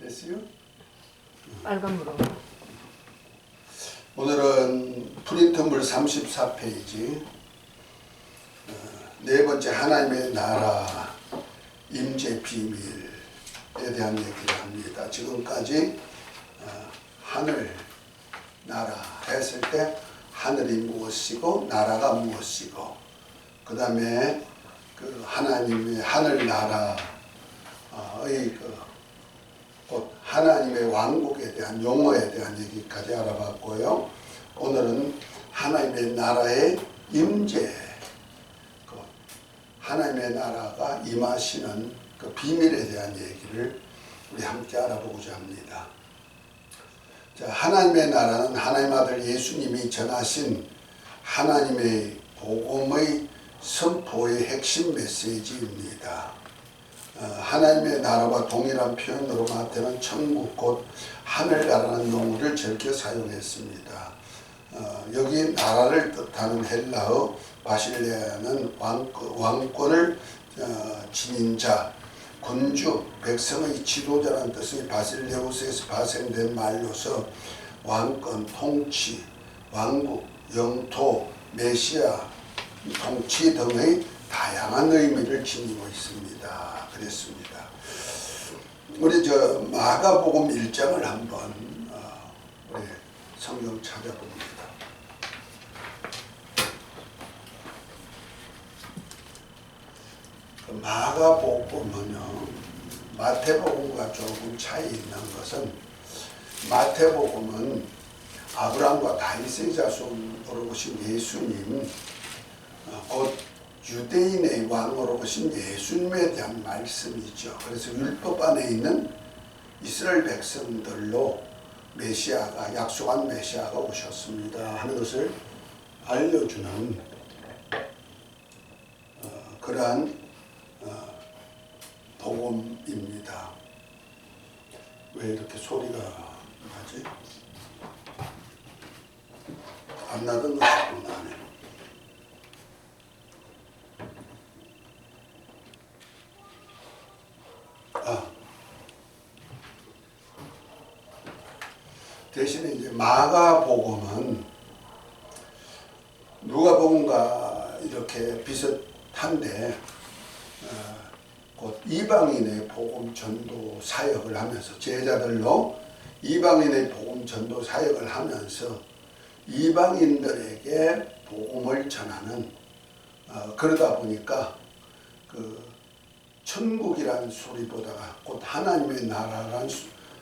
됐어요? 빨간 물어. 오늘은 프린트물 34페이지 네 번째 하나님의 나라 임재 비밀에 대한 얘기를 합니다. 지금까지 하늘 나라 했을 때 하늘이 무엇이고 나라가 무엇이고 그 다음에 그 하나님의 하늘 나라의 곧 하나님의 왕국에 대한 용어에 대한 얘기까지 알아봤고요. 오늘은 하나님의 나라의 임재, 하나님의 나라가 임하시는 그 비밀에 대한 얘기를 우리 함께 알아보고자 합니다. 자, 하나님의 나라는 하나님 아들 예수님이 전하신 하나님의 복음의 선포의 핵심 메시지입니다. 하나님의 나라와 동일한 표현으로 마태는 천국 곧 하늘나라는 용어를 즐겨 사용했습니다. 여기 나라를 뜻하는 헬라어 바실레아는 왕권을 지닌 자, 군주, 백성의 지도자라는 뜻의 바실레우스에서 파생된 말로서 왕권, 통치, 왕국, 영토, 메시아, 통치 등의 다양한 의미를 지니고 있습니다. 그랬습니다. 우리 마가복음 1장을 한번 우리 성경 찾아봅니다. 마가복음은요, 마태복음과 조금 차이 있는 것은 마태복음은 아브라함과 다윗의 자손으로 오신 예수님, 곧 유대인의 왕으로 오신 예수님에 대한 말씀이죠. 그래서 율법 안에 있는 이스라엘 백성들로 메시아가, 약속한 메시아가 오셨습니다 하는 것을 알려주는 그러한 복음입니다. 왜 이렇게 소리가 나지? 안 나던 것이 또 나네. 대신에 이제 마가복음은 누가복음과 이렇게 비슷한데 곧 이방인의 복음 전도 사역을 하면서 제자들로 이방인의 복음 전도 사역을 하면서 이방인들에게 복음을 전하는 그러다 보니까 그 천국이라는 소리보다가 곧 하나님의 나라란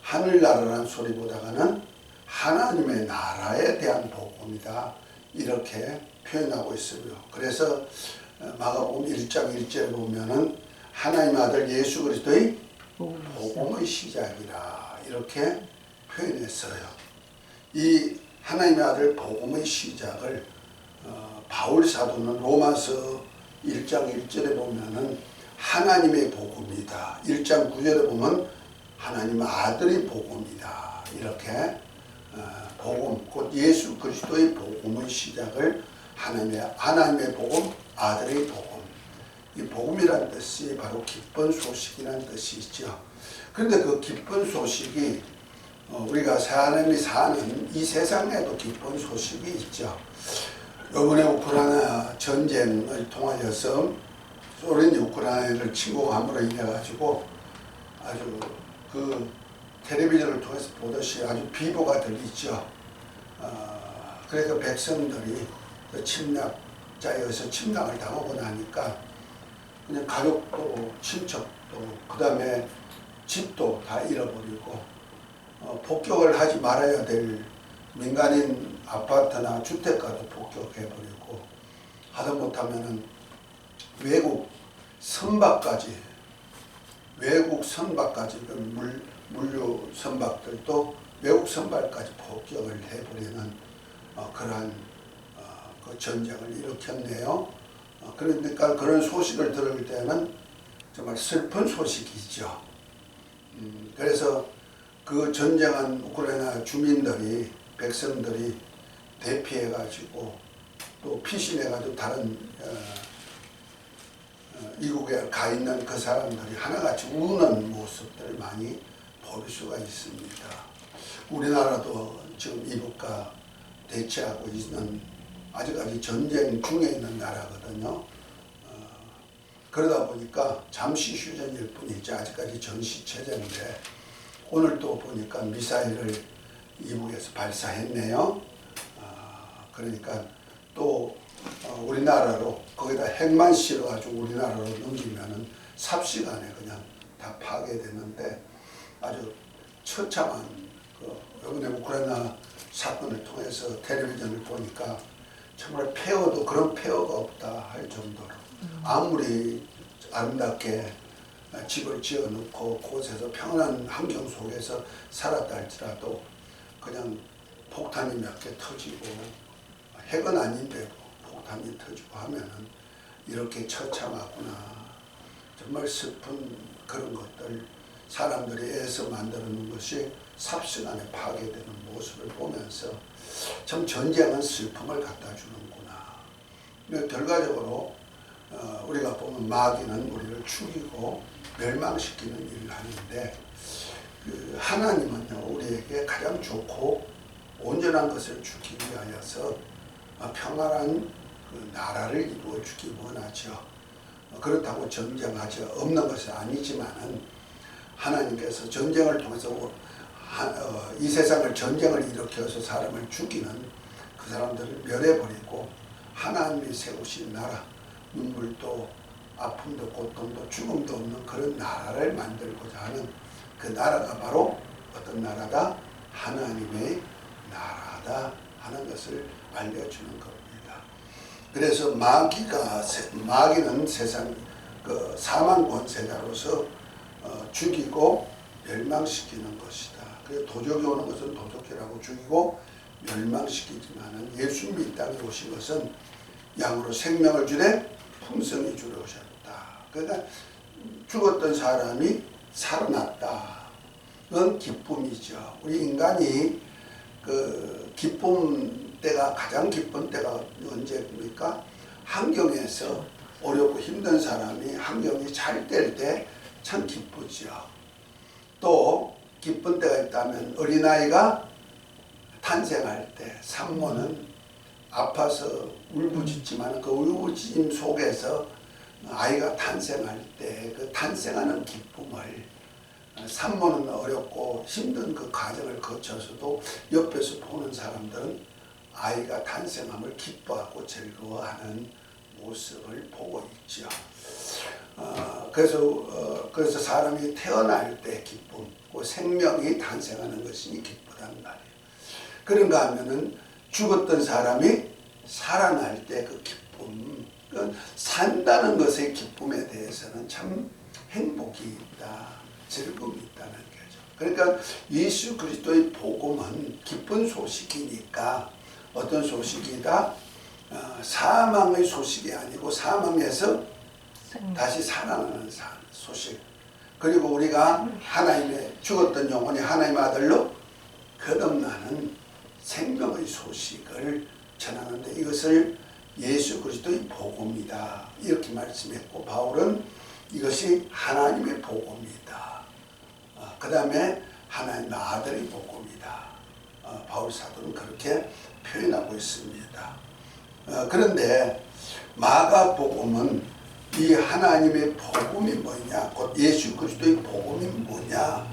하늘나라란 소리보다가는 하나님의 나라에 대한 복음이다 이렇게 표현하고 있어요. 그래서 마가복음 1장 1절에 보면은 하나님 아들 예수 그리스도의 복음의 시작이라 이렇게 표현했어요. 이 하나님의 아들 복음의 시작을 바울 사도는 로마서 1장 1절에 보면은 하나님의 복음이다. 1장 9절에 보면 하나님 아들의 복음이다. 이렇게 복음, 곧 예수 그리스도의 복음의 시작을 하나님의 복음, 아들의 복음. 이 복음이란 뜻이 바로 기쁜 소식이라는 뜻이죠. 그런데 그 기쁜 소식이 우리가 사람이 사는 이 세상에도 기쁜 소식이 있죠. 이번에 우크라이나 전쟁을 통하여서 소련이 우크라이나를 침공함으로 인해 가지고 아주 그 텔레비전을 통해서 보듯이 아주 비보가 들리죠. 그래서 백성들이 그 침략자에 의해서 침략을 당하고 나니까 그냥 가족도 친척도 그 다음에 집도 다 잃어버리고 폭격을 하지 말아야 될 민간인 아파트나 주택가도 폭격해버리고 하다못하면은 외국 선박까지 물류 선박들도 외국 선박까지 폭격을 해버리는 그러한 그 전쟁을 일으켰네요. 그러니까 그런 소식을 들을 때는 정말 슬픈 소식이죠. 그래서 그 전쟁한 우크라이나 주민들이 백성들이 대피해가지고 또 피신해가지고 다른 이국에 가 있는 그 사람들이 하나같이 우는 모습들을 많이 볼 수가 있습니다. 우리나라도 지금 이북과 대치하고 있는 아직까지 전쟁 중에 있는 나라거든요. 그러다 보니까 잠시 휴전일 뿐이지 아직까지 전시체제인데 오늘 또 보니까 미사일을 이북에서 발사했네요. 그러니까 또 우리나라로 거기다 핵만 실어가지고 우리나라로 넘기면은 삽시간에 그냥 다 파괴되는데 아주 처참한 이번에 우크라이나 사건을 통해서 텔레비전을 보니까 정말 폐허도 그런 폐허가 없다 할 정도로 아무리 아름답게 집을 지어놓고 그곳에서 평안한 환경 속에서 살았다 할지라도 그냥 폭탄이 몇 개 터지고 핵은 아닌데 폭탄이 터지고 하면은 이렇게 처참하구나. 정말 슬픈 그런 것들 사람들이 애써 만들어 놓은 것이 삽시간에 파괴되는 모습을 보면서 참 전쟁은 슬픔을 갖다 주는구나. 결과적으로 우리가 보면 마귀는 우리를 죽이고 멸망시키는 일을 하는데 하나님은요 우리에게 가장 좋고 온전한 것을 주기 위하여서 평안한 그 나라를 이루어 주기 원하죠. 그렇다고 전쟁하지 없는 것은 아니지만은 하나님께서 전쟁을 통해서 이 세상을 전쟁을 일으켜서 사람을 죽이는 그 사람들을 멸해버리고 하나님이 세우신 나라, 눈물도 아픔도 고통도 죽음도 없는 그런 나라를 만들고자 하는 그 나라가 바로 어떤 나라다? 하나님의 나라다 하는 것을 알려주는 겁니다. 그래서 마귀는 세상 그 사망 권세자로서 죽이고 멸망시키는 것이다. 그래서 도적이 오는 것은 도적이라고 죽이고 멸망시키지만은 예수님이 이 땅에 오신 것은 양으로 생명을 주되 품성이 주러 오셨다. 그러니까 죽었던 사람이 살아났다. 그건 기쁨이죠. 우리 인간이 그 기쁨 때가 가장 기쁜 때가 언제입니까? 환경에서 어렵고 힘든 사람이 환경이 잘 될 때 참 기쁘죠. 또 기쁜 때가 있다면 어린아이가 탄생할 때 산모는 아파서 울부짖지만 그 울부짖음 속에서 아이가 탄생할 때 그 탄생하는 기쁨을 산모는 어렵고 힘든 그 과정을 거쳐서도 옆에서 보는 사람들은 아이가 탄생함을 기뻐하고 즐거워하는 모습을 보고 있죠. 그래서 사람이 태어날 때 기쁨, 그 생명이 탄생하는 것이 기쁘단 말이에요. 그런가 하면은 죽었던 사람이 살아날 때 그 기쁨, 산다는 것의 기쁨에 대해서는 참 행복이 있다, 즐거움이 있다는 거죠. 그러니까 예수 그리스도의 복음은 기쁜 소식이니까 어떤 소식이다? 사망의 소식이 아니고 사망에서 다시 살아나는 소식. 그리고 우리가 하나님의 죽었던 영혼이 하나님의 아들로 거듭나는 생명의 소식을 전하는데 이것을 예수 그리스도의 복음이다 이렇게 말씀했고 바울은 이것이 하나님의 복음이다. 그 다음에 하나님의 아들의 복음이다. 바울 사도는 그렇게 표현하고 있습니다. 그런데 마가복음은 이 하나님의 복음이 뭐냐, 곧 예수 그리스도의 복음이 뭐냐.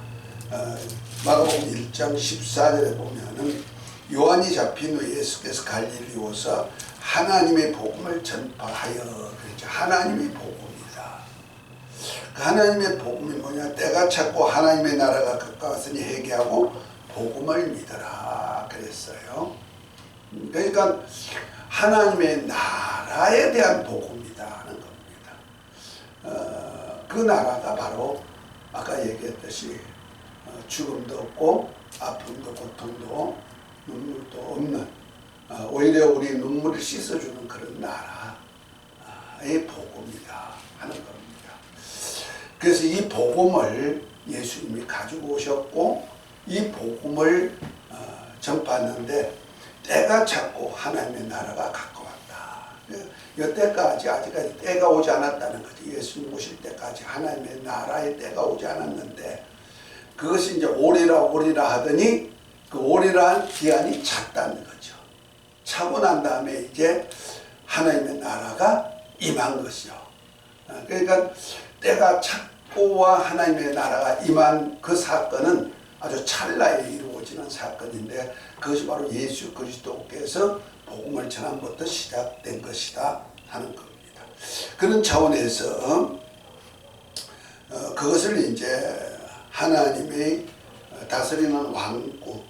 마가복음 1장 14절에 보면은 요한이 잡힌 후 예수께서 갈릴리 오사 하나님의 복음을 전파하여 그랬죠. 하나님의 복음이다. 그 하나님의 복음이 뭐냐? 때가 찼고 하나님의 나라가 가까웠으니 회개하고 복음을 믿어라 그랬어요. 그러니까 하나님의 나라에 대한 복음이다 하는 겁니다. 그 나라가 바로 아까 얘기했듯이 죽음도 없고 아픔도 고통도 눈물도 없는 오히려 우리 눈물을 씻어주는 그런 나라의 복음이다 하는 겁니다. 그래서 이 복음을 예수님이 가지고 오셨고 이 복음을 전파하는데 때가 찼고 하나님의 나라가 가까웠다. 여태까지 아직까지 때가 오지 않았다는 거지. 예수님 오실 때까지 하나님의 나라의 때가 오지 않았는데 그것이 이제 오리라 하더니 그 오리라는 기한이 찼다는 거죠. 차고 난 다음에 이제 하나님의 나라가 임한 것이요. 그러니까 때가 찼고와 하나님의 나라가 임한 그 사건은 아주 찰나에 이루어지는 사건인데 그것이 바로 예수 그리스도께서 복음을 전함부터 시작된 것이다 하는 겁니다. 그런 차원에서 그것을 이제 하나님의 다스리는 왕국,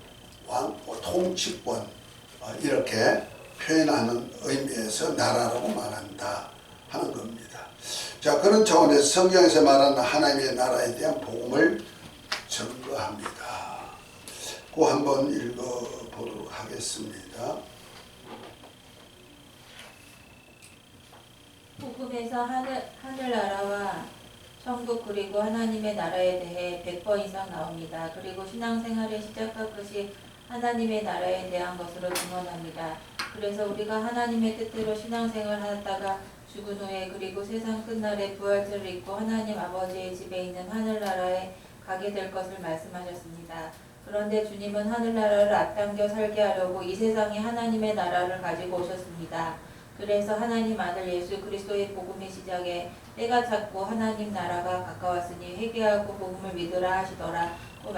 통치권 이렇게 표현하는 의미에서 나라라고 말한다 하는 겁니다. 자, 그런 차원에서 성경에서 말하는 하나님의 나라에 대한 복음을 증거합니다. 그 한번 읽어보도록 하겠습니다. 복음에서 하늘나라와 천국 그리고 하나님의 나라에 대해 100번 이상 나옵니다. 그리고 신앙생활의 시작과 끝이 하나님의 나라에 대한 것으로 증언합니다. 그래서 우리가 하나님의 뜻대로 신앙생활을 하다가 죽은 후에 그리고 세상 끝날에 부활체를 입고 하나님 아버지의 집에 있는 하늘나라에 가게 될 것을 말씀하셨습니다. 그런데 주님은 하늘나라를 앞당겨 살게 하려고 이 세상에 하나님의 나라를 가지고 오셨습니다. 그래서 하나님 아들 예수 그리스도의 복음의 시작에 때가 찼고 하나님 나라가 가까웠으니 회개하고 복음을 믿으라 하시더라고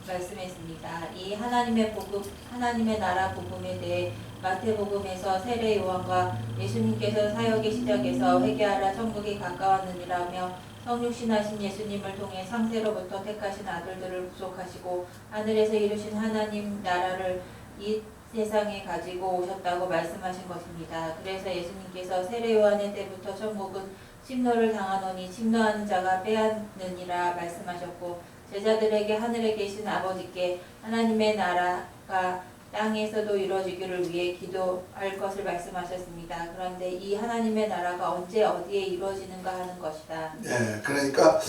말씀했습니다. 이 하나님의 복음, 하나님의 나라 복음에 대해 마태복음에서 세례 요한과 예수님께서 사역의 시작에서 회개하라 천국이 가까웠느니라며 성육신하신 예수님을 통해 상세로부터 택하신 아들들을 구속하시고 하늘에서 이루신 하나님 나라를 이 세상에 가지고 오셨다고 말씀하신 것입니다. 그래서 예수님께서 세례 요한의 때부터 천국은 침노를 당하노니 침노하는 자가 빼앗느니라 말씀하셨고 제자들에게 하늘에 계신 아버지께 하나님의 나라가 땅에서도 이루어지기를 위해 기도할 것을 말씀하셨습니다. 그런데 이 하나님의 나라가 언제 어디에 이루어지는가 하는 것이다. 네, 그러니까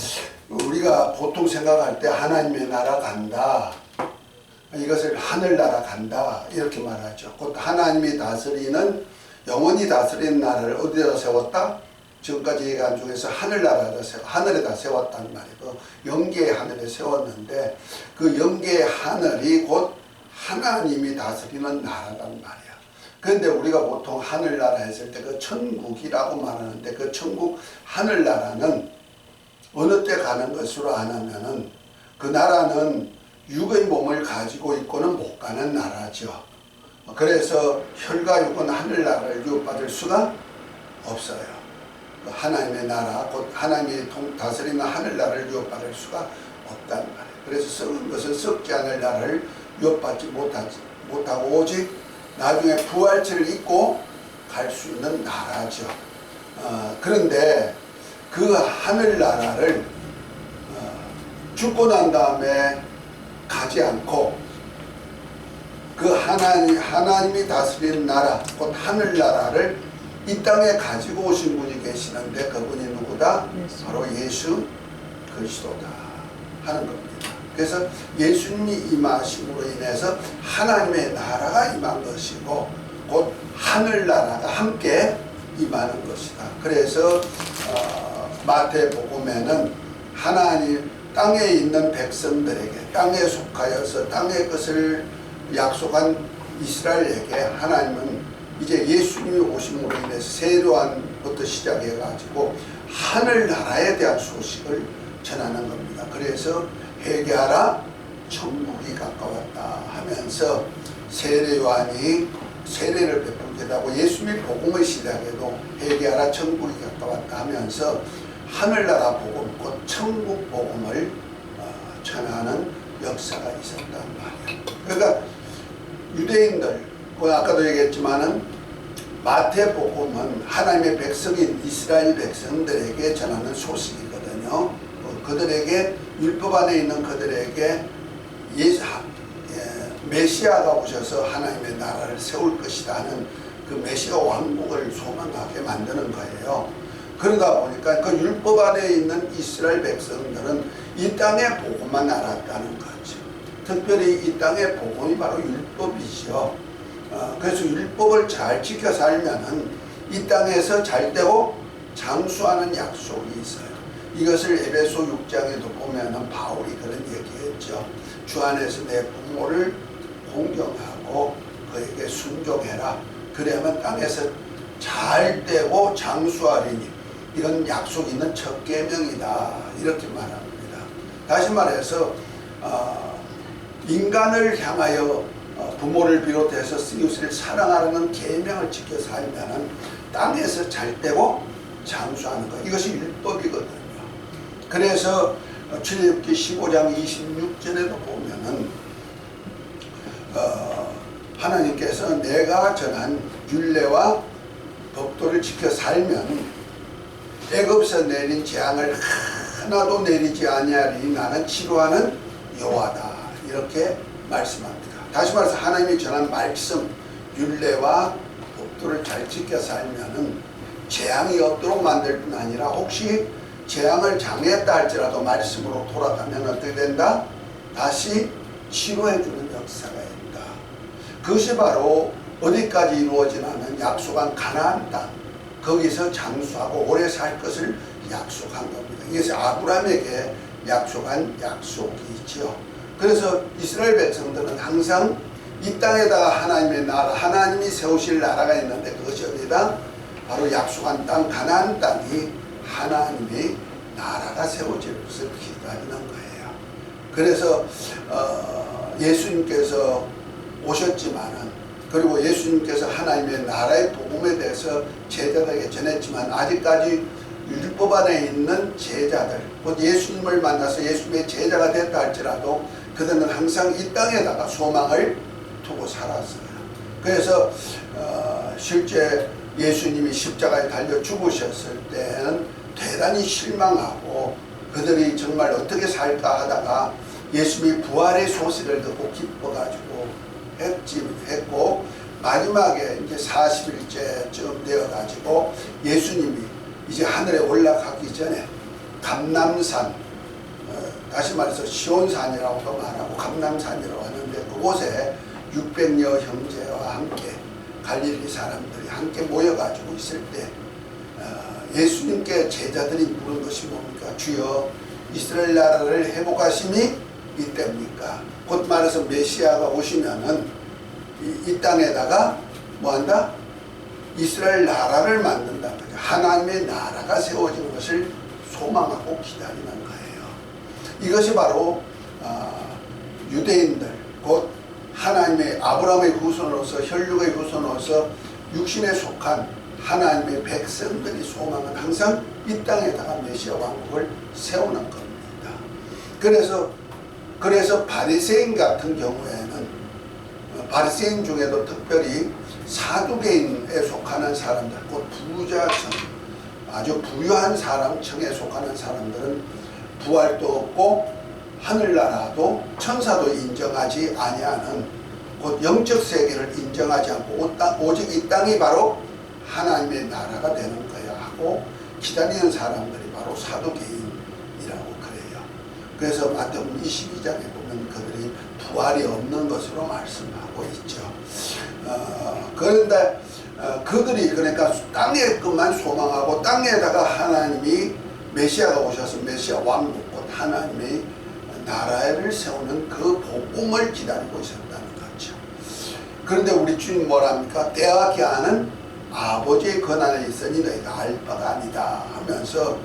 우리가 보통 생각할 때 하나님의 나라 간다. 이것을 하늘나라 간다 이렇게 말하죠. 곧 하나님이 다스리는 영원히 다스리는 나라를 어디다 세웠다? 지금까지 얘기한 중에서 하늘에다 세웠단 말이고 영계의 하늘에 세웠는데 그 영계의 하늘이 곧 하나님이 다스리는 나라란 말이야. 그런데 우리가 보통 하늘나라 했을 때 그 천국이라고 말하는데 그 천국 하늘나라는 어느 때 가는 것으로 안 하면은 그 나라는 육의 몸을 가지고 있고는 못 가는 나라죠. 그래서 혈과 육은 하늘나라를 유업받을 수가 없어요. 하나님의 나라, 곧 하나님이 다스리는 하늘나라를 유업받을 수가 없단 말이에요. 그래서 썩은 것은 썩지 않을 나라를 유업받지 못하고 오직 나중에 부활체를 입고 갈 수 있는 나라죠. 그런데 그 하늘나라를 죽고 난 다음에 가지 않고 그 하나님이 다스리는 나라, 곧 하늘나라를 이 땅에 가지고 오신 분이 계시는데 그분이 누구다? 바로 예수 그리스도다 하는 겁니다. 그래서 예수님이 임하심으로 인해서 하나님의 나라가 임한 것이고 곧 하늘나라가 함께 임하는 것이다. 그래서 마태복음에는 하나님 땅에 있는 백성들에게 땅에 속하여서 땅의 것을 약속한 이스라엘에게 하나님은 이제 예수님이 오심으로 인해서 세례요한부터 시작해가지고 하늘나라에 대한 소식을 전하는 겁니다. 그래서 회개하라 천국이 가까웠다 하면서 세례요한이 세례를 베풀기도 하고 예수님이 복음의 시작에도 회개하라 천국이 가까웠다 하면서 하늘나라 복음, 곧 천국 복음을 전하는 역사가 있었단 말이에요. 그러니까 유대인들, 아까도 얘기했지만은 마태복음은 하나님의 백성인 이스라엘 백성들에게 전하는 소식이거든요. 그들에게 율법 안에 있는 그들에게 메시아가 오셔서 하나님의 나라를 세울 것이다 하는 그 메시아 왕국을 소망하게 만드는 거예요. 그러다 보니까 그 율법 안에 있는 이스라엘 백성들은 이 땅의 복음만 알았다는 거죠. 특별히 이 땅의 복음이 바로 율법이죠. 그래서 율법을 잘 지켜 살면은 이 땅에서 잘 되고 장수하는 약속이 있어요. 이것을 에베소 6장에도 보면은 바울이 그런 얘기했죠. 있죠. 주 안에서 내 부모를 공경하고 그에게 순종해라. 그래야만 땅에서 잘 되고 장수하리니. 이건 약속 있는 첫 계명이다. 이렇게 말합니다. 다시 말해서 인간을 향하여 부모를 비롯해서 이웃을 사랑하라는 계명을 지켜 살면은 땅에서 잘 되고 장수하는 것. 이것이 율법이거든요. 그래서 출애굽기 15장 26절에도 보면은 하나님께서 내가 전한 율례와 법도를 지켜 살면 애굽에서 내린 재앙을 하나도 내리지 아니하리니 나는 치료하는 여호와다. 이렇게 말씀합니다. 다시 말해서 하나님이 전한 말씀, 율례와 법도를 잘 지켜 살면은 재앙이 없도록 만들 뿐 아니라 혹시 재앙을 당했다 할지라도 말씀으로 돌아가면 어떻게 된다? 다시 치료해주는 역사가 있다. 그것이 바로 어디까지 이루어지냐면 약속한 가나안 땅, 거기서 장수하고 오래 살 것을 약속한 겁니다. 이것이 아브라함에게 약속한 약속이지요. 그래서 이스라엘 백성들은 항상 이 땅에다가 하나님의 나라, 하나님이 세우실 나라가 있는데 그것이 어디다? 바로 약속한 땅, 가나안 땅이 하나님의 나라가 세워질 것을 기다리는 거예요. 그래서 예수님께서 오셨지만은, 그리고 예수님께서 하나님의 나라의 복음에 대해서 제자들에게 전했지만 아직까지 율법 안에 있는 제자들, 곧 예수님을 만나서 예수님의 제자가 됐다 할지라도 그들은 항상 이 땅에다가 소망을 두고 살았어요. 그래서 실제 예수님이 십자가에 달려 죽으셨을 때는 대단히 실망하고 그들이 정말 어떻게 살까 하다가 예수님이 부활의 소식을 듣고 기뻐가지고 했고, 마지막에 이제 40일째쯤 되어가지고 예수님이 이제 하늘에 올라가기 전에 감람산, 다시 말해서 시온산이라고도 말하고 감람산이라고 하는데, 그곳에 600여 형제와 함께 갈릴리 사람들이 함께 모여가지고 있을 때 예수님께 제자들이 물은 것이 뭡니까? 주여, 이스라엘 나라를 회복하심이 이때입니까? 곧 말해서 메시아가 오시면은 이 땅에다가 뭐한다? 이스라엘 나라를 만든다. 하나님의 나라가 세워지는 것을 소망하고 기다리는 거예요. 이것이 바로 유대인들, 곧 하나님의 아브라함의 후손으로서, 혈육의 후손으로서 육신에 속한 하나님의 백성들이 소망은 항상 이 땅에다가 메시아 왕국을 세우는 겁니다. 그래서 바리새인 같은 경우에는, 바리새인 중에도 특별히 사두개인에 속하는 사람들, 곧 부자층, 아주 부유한 사람층에 속하는 사람들은 부활도 없고 하늘나라도 천사도 인정하지 아니하는, 곧 영적 세계를 인정하지 않고 오직 이 땅이 바로 하나님의 나라가 되는 거야 하고 기다리는 사람들이 바로 사두개인이라고 그래요. 그래서 마태복음 22장에 보면 그들이 부활이 없는 것으로 말씀하고 있죠. 그런데 그들이 그러니까 땅의 것만 소망하고 땅에다가 하나님이 메시아가 오셔서 메시아 왕국, 곧 하나님의 나라를 세우는 그 복음을 기다리고 있었다는 거죠. 그런데 우리 주님 뭐랍니까? 때와 기한은 아버지의 권한에 있으니 너희가 알 바가 아니다 하면서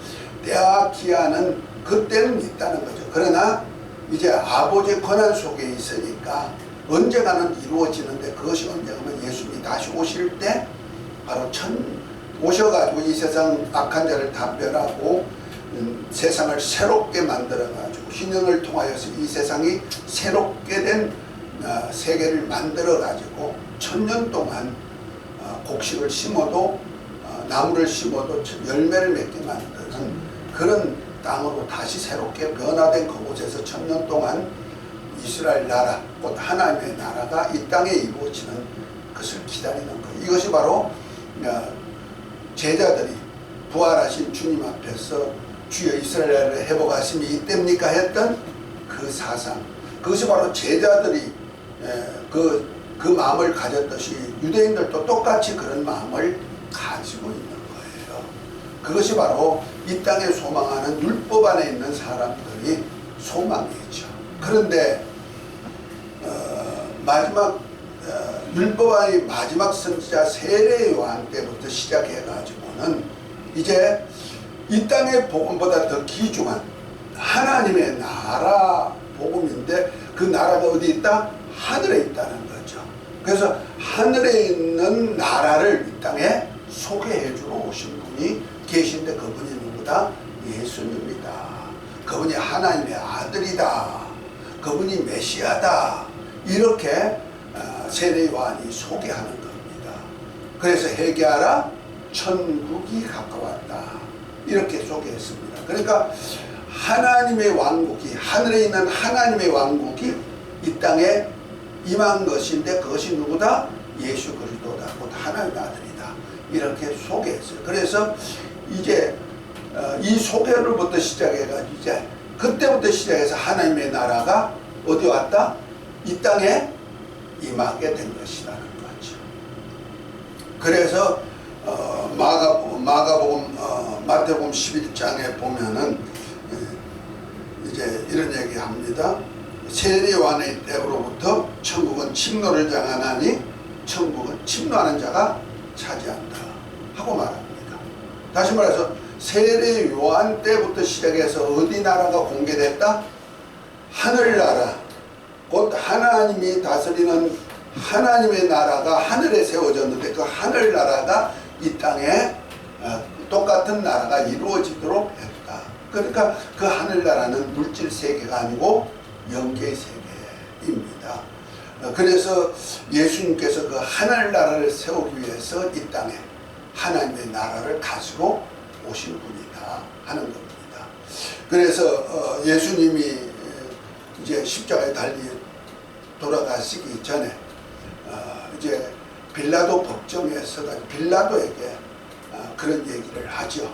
때와 기한은 그때는 있다는 거죠. 그러나 이제 아버지의 권한 속에 있으니까 언젠가는 이루어지는데, 그것이 언젠가면 예수님이 다시 오실 때 바로 오셔가지고 이 세상 악한 자를 담변하고 세상을 새롭게 만들어가지고 신령을 통하여서 이 세상이 새롭게 된 세계를 만들어가지고 1000년 동안 곡식을 심어도 나무를 심어도 열매를 맺게 만드는 그런 땅으로 다시 새롭게 변화된 그곳에서 1000년 동안 이스라엘 나라, 곧 하나님의 나라가 이 땅에 이루어지는 것을 기다리는 거예요. 이것이 바로 제자들이 부활하신 주님 앞에서 주여 이스라엘을 회복하심이 이때입니까 했던 그 사상, 그것이 바로 제자들이 그 마음을 가졌듯이 유대인들도 똑같이 그런 마음을 가지고 있는 거예요. 그것이 바로 이 땅에 소망하는 율법 안에 있는 사람들이 소망이죠. 그런데 마지막 율법의 마지막 선지자 세례 요한 때부터 시작해가지고는 이제 이 땅의 복음보다 더 귀중한 하나님의 나라 복음인데 그 나라가 어디 있다? 하늘에 있다는 거죠. 그래서 하늘에 있는 나라를 이 땅에 소개해 주러 오신 분이 계신데 그분이 누구다? 예수님이다. 그분이 하나님의 아들이다. 그분이 메시아다. 이렇게 세례 요한이 소개하는 겁니다. 그래서 회개하라, 천국이 가까웠다. 이렇게 소개했습니다. 그러니까 하나님의 왕국이, 하늘에 있는 하나님의 왕국이 이 땅에 임한 것인데 그것이 누구다? 예수 그리스도다. 곧 하나님의 아들이다. 이렇게 소개했어요. 그래서 이제 이 소개로부터 시작해가지고 이제 그때부터 시작해서 하나님의 나라가 어디 왔다? 이 땅에 임하게 된 것이라는 거죠. 그래서 마태복음 11장에 보면은 이제 이런 얘기합니다. 세례 요한의 때로부터 천국은 침노를 당하나니 천국은 침노하는 자가 차지한다 하고 말합니다. 다시 말해서 세례 요한 때부터 시작해서 어디 나라가 공개됐다? 하늘나라, 곧 하나님이 다스리는 하나님의 나라가 하늘에 세워졌는데 그 하늘나라가 이 땅에 똑같은 나라가 이루어지도록 했다. 그러니까 그 하늘나라는 물질 세계가 아니고 영계 세계입니다. 그래서 예수님께서 그 하늘나라를 세우기 위해서 이 땅에 하나님의 나라를 가지고 오신 분이다 하는 겁니다. 그래서 예수님이 이제 십자가에 달리 돌아가시기 전에 이제 빌라도 법정에서 빌라도에게 그런 얘기를 하죠.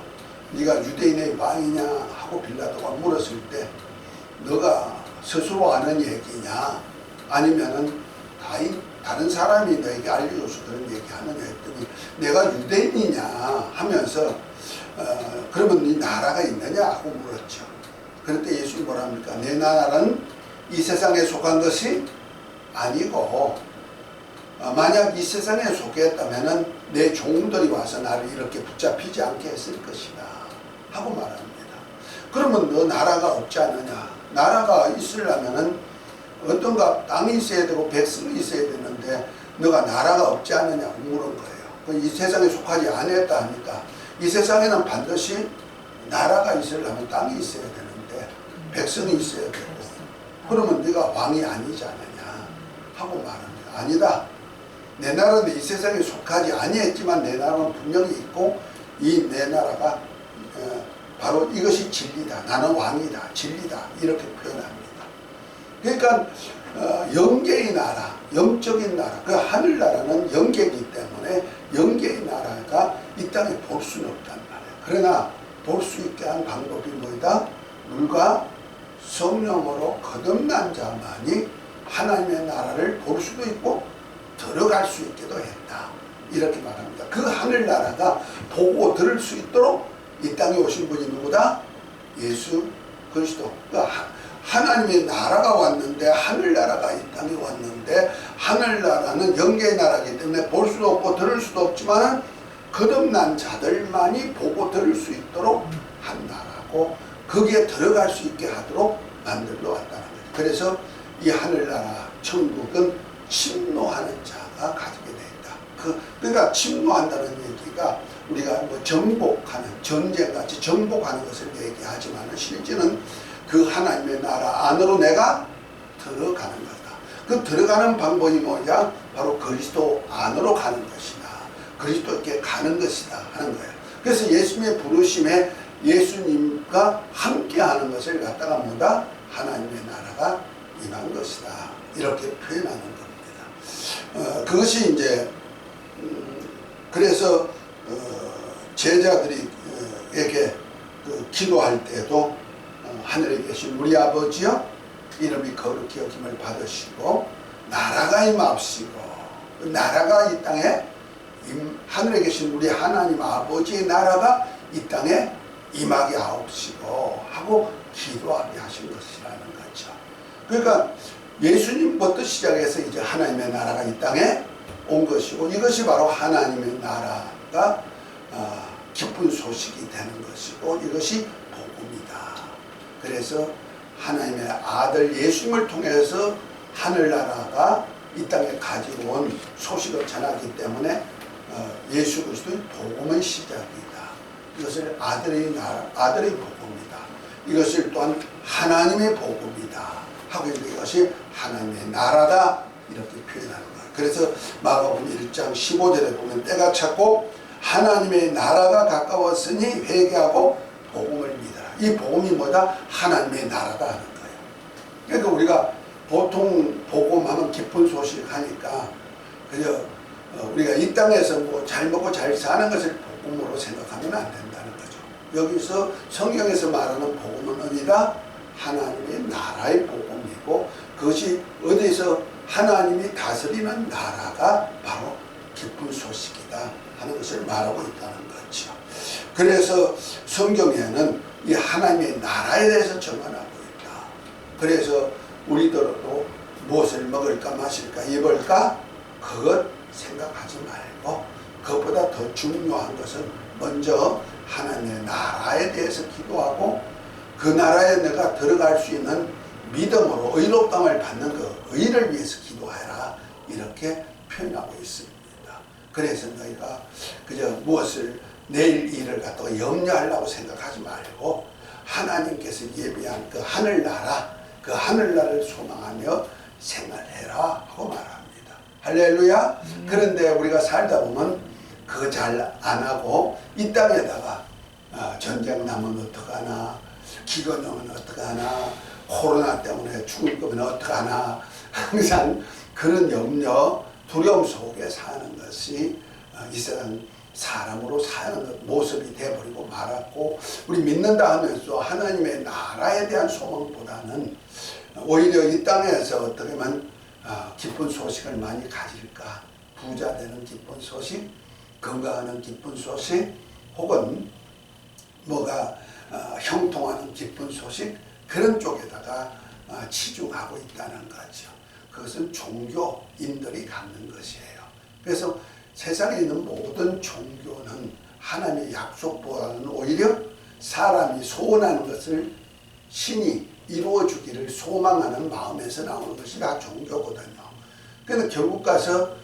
네가 유대인의 왕이냐 하고 빌라도가 물었을 때 너가 스스로 아는 얘기냐 아니면은 다른 사람이 너에게 알려줘서 그런 얘기하느냐 했더니 내가 유대인이냐 하면서 그러면 네 나라가 있느냐 하고 물었죠. 그런데 예수님 뭐라 합니까? 내 나라는 이 세상에 속한 것이 아니고 만약 이 세상에 속했다면 내 종들이 와서 나를 이렇게 붙잡히지 않게 했을 것이다 하고 말합니다. 그러면 너 나라가 없지 않느냐? 나라가 있으려면 어떤가 땅이 있어야 되고 백성이 있어야 되는데 너가 나라가 없지 않느냐 물은 거예요. 이 세상에 속하지 않았다 하니까 이 세상에는 반드시 나라가 있으려면 땅이 있어야 되는데 백성이 있어야 되고 그러면 네가 왕이 아니지 않느냐 하고 말합니다. 아니다. 내 나라는 이 세상에 속하지 아니했지만 내 나라는 분명히 있고 이 내 나라가 바로 이것이 진리다. 나는 왕이다. 진리다. 이렇게 표현합니다. 그러니까 영계의 나라, 영적인 나라, 그 하늘나라는 영계이기 때문에 영계의 나라가 이 땅에 볼 수는 없단 말이에요. 그러나 볼 수 있게 한 방법이 뭐다? 물과 성령으로 거듭난 자만이 하나님의 나라를 볼 수도 있고 들어갈 수 있게도 했다. 이렇게 말합니다. 그 하늘나라가 보고 들을 수 있도록 이 땅에 오신 분이 누구다? 예수 그리스도. 그러니까 하나님의 나라가 왔는데 하늘나라가 이 땅에 왔는데 하늘나라는 영계의 나라이기 때문에 볼 수도 없고 들을 수도 없지만 거듭난 자들만이 보고 들을 수 있도록 한 나라고 거기에 들어갈 수 있게 하도록 만들어 왔다는 거예요. 그래서 이 하늘나라 천국은 침노하는 자가 가지게 되어 있다. 그러니까 침노한다는 얘기가 우리가 뭐 정복하는 전쟁같이 정복하는 것을 얘기하지만 실제는 그 하나님의 나라 안으로 내가 들어가는 거다. 그 들어가는 방법이 뭐냐? 바로 그리스도 안으로 가는 것이다. 그리스도께 가는 것이다 하는 거예요. 그래서 예수님의 부르심에 예수님과 함께하는 것을 갖다가 뭐다? 하나님의 나라가 임한 것이다. 이렇게 표현하는 겁니다. 그것이 이제 그래서 제자들에게 기도할 때도 하늘에 계신 우리 아버지여 이름이 거룩히 여김을 받으시고 나라가 임합시고 나라가 이 땅에 하늘에 계신 우리 하나님 아버지의 나라가 이 땅에 임하게 하옵시고 하고 기도하게 하신 것이라는 거죠. 그러니까 예수님부터 시작해서 이제 하나님의 나라가 이 땅에 온 것이고, 이것이 바로 하나님의 나라가 기쁜 소식이 되는 것이고, 이것이 복음이다. 그래서 하나님의 아들 예수님을 통해서 하늘나라가 이 땅에 가지고 온 소식을 전하기 때문에 예수 그리스도의 복음의 시작이다. 이것을 아들의 복음이다. 이것을 또한 하나님의 복음이다 하고 있는데, 이것이 하나님의 나라다 이렇게 표현하는 거예요. 그래서 마가복음 1장 15절에 보면 때가 찼고 하나님의 나라가 가까웠으니 회개하고 복음을 믿어라. 이 복음이 뭐다? 하나님의 나라다 하는 거예요. 그러니까 우리가 보통 복음하면 기쁜 소식 하니까 그저 우리가 이 땅에서 뭐 잘 먹고 잘 사는 것을 복음으로 생각하면 안 된다는 거죠. 여기서 성경에서 말하는 복음은 어디다? 하나님의 나라의 복음이고, 그것이 어디서 하나님이 다스리는 나라가 바로 기쁜 소식이다 하는 것을 말하고 있다는 거죠. 그래서 성경에는 이 하나님의 나라에 대해서 전언하고 있다. 그래서 우리들도 무엇을 먹을까 마실까 입을까 그것 생각하지 말고, 그것보다 더 중요한 것은 먼저 하나님의 나라에 대해서 기도하고, 그 나라에 내가 들어갈 수 있는 믿음으로 의롭다함을 받는 그 의를 위해서 기도해라 이렇게 표현하고 있습니다. 그래서 너희가 그저 무엇을 내일 일을 갖다가 염려하려고 생각하지 말고 하나님께서 예비한 그 하늘나라를 소망하며 생활해라 하고 말합니다. 할렐루야. 그런데 우리가 살다 보면 그거 잘 안 하고 이 땅에다가 전쟁 나면 어떡하나, 기근 오면 어떡하나, 코로나 때문에 죽을 거면 어떡하나, 항상 그런 염려, 두려움 속에 사는 것이 이 세상 사람으로 사는 모습이 되어버리고 말았고, 우리 믿는다 하면서 하나님의 나라에 대한 소망보다는 오히려 이 땅에서 어떻게 하면 기쁜 소식을 많이 가질까, 부자 되는 기쁜 소식, 건강하는 기쁜 소식, 혹은 뭐가 형통하는 기쁜 소식, 그런 쪽에다가 치중하고 있다는 거죠. 그것은 종교인들이 갖는 것이에요. 그래서 세상에 있는 모든 종교는 하나님의 약속보다는 오히려 사람이 소원하는 것을 신이 이루어주기를 소망하는 마음에서 나오는 것이 다 종교거든요. 그래서 결국 가서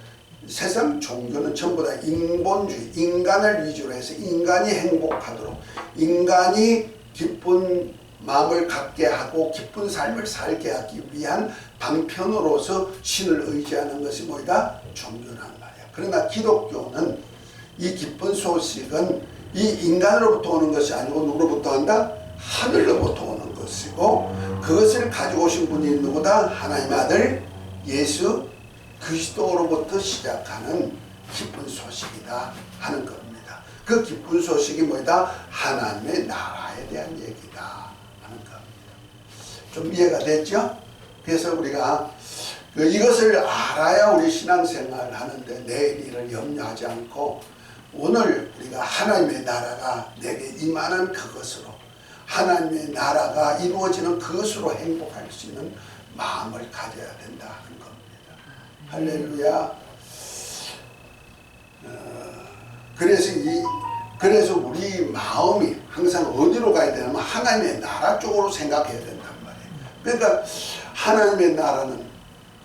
세상 종교는 전부 다 인본주의, 인간을 위주로 해서 인간이 행복하도록, 인간이 기쁜 마음을 갖게 하고 기쁜 삶을 살게 하기 위한 방편으로서 신을 의지하는 것이 뭐이다? 종교란 말이야. 그러나 기독교는 이 기쁜 소식은 이 인간으로부터 오는 것이 아니고 누구로부터 한다? 하늘로부터 오는 것이고, 그것을 가지고 오신 분이 누구다? 하나님의 아들 예수 그리스도로부터 시작하는 기쁜 소식이다 하는 겁니다. 그 기쁜 소식이 뭐이다? 하나님의 나라에 대한 얘기다 하는 겁니다. 좀 이해가 됐죠? 그래서 우리가 이것을 알아야 우리 신앙생활을 하는데 내일 일을 염려하지 않고, 오늘 우리가 하나님의 나라가 내게 임하는 그것으로, 하나님의 나라가 이루어지는 그것으로 행복할 수 있는 마음을 가져야 된다 하는 겁니다. 할렐루야. 그래서 우리 마음이 항상 어디로 가야 되냐면 하나님의 나라 쪽으로 생각해야 된단 말이에요. 그러니까 하나님의 나라는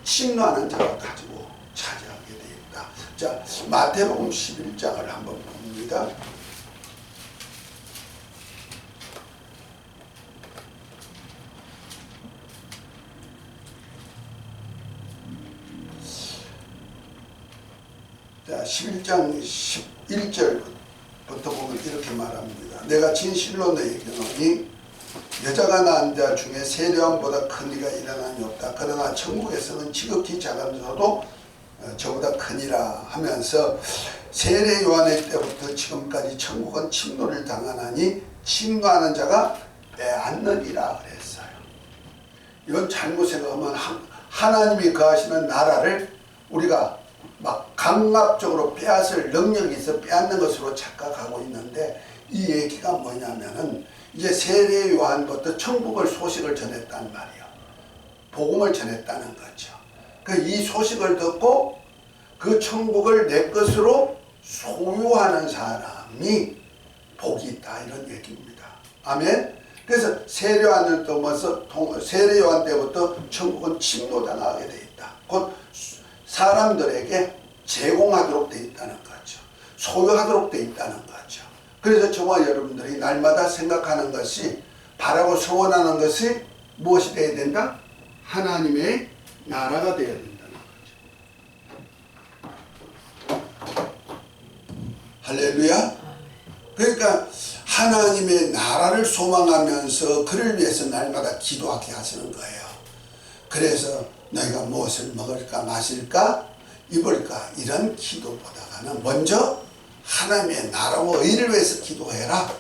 침노하는 자가 가지고 차지하게 되어 있다. 자, 마태복음 11장을 한번 봅니다. 자, 11장 11절부터 보면 이렇게 말합니다. 내가 진실로 너희에게 이르노니 여자가 낳은 자 중에 세례요한보다 큰 이가 일어나니 없다. 그러나 천국에서는 지극히 작으면서도 저보다 크니라 하면서, 세례요한의 때부터 지금까지 천국은 침노를 당하나니 침노하는 자가 빼앗느니라 그랬어요. 이건 잘못 생각하면 하나님이 거하시는 나라를 우리가 막 강압적으로 빼앗을 능력이 있어 빼앗는 것으로 착각하고 있는데, 이 얘기가 뭐냐면은 이제 세례 요한부터 천국을 소식을 전했단 말이에요. 복음을 전했다는 거죠. 이 소식을 듣고 그 천국을 내 것으로 소유하는 사람이 복이 있다 이런 얘기입니다. 아멘. 그래서 세례요한 때부터 천국은 침노당하게 돼 있다. 곧 사람들에게 제공하도록 돼 있다는 거죠. 소유하도록 돼 있다는 거죠. 그래서 저와 여러분들이 날마다 생각하는 것이 바라고 소원하는 것이 무엇이 되어야 된다? 하나님의 나라가 되어야 된다는 거죠. 할렐루야. 그러니까 하나님의 나라를 소망하면서 그를 위해서 날마다 기도하게 하시는 거예요. 그래서 너희가 무엇을 먹을까 마실까 입을까 이런 기도보다는 먼저 하나님의 나라와 의를 위해서 기도해라.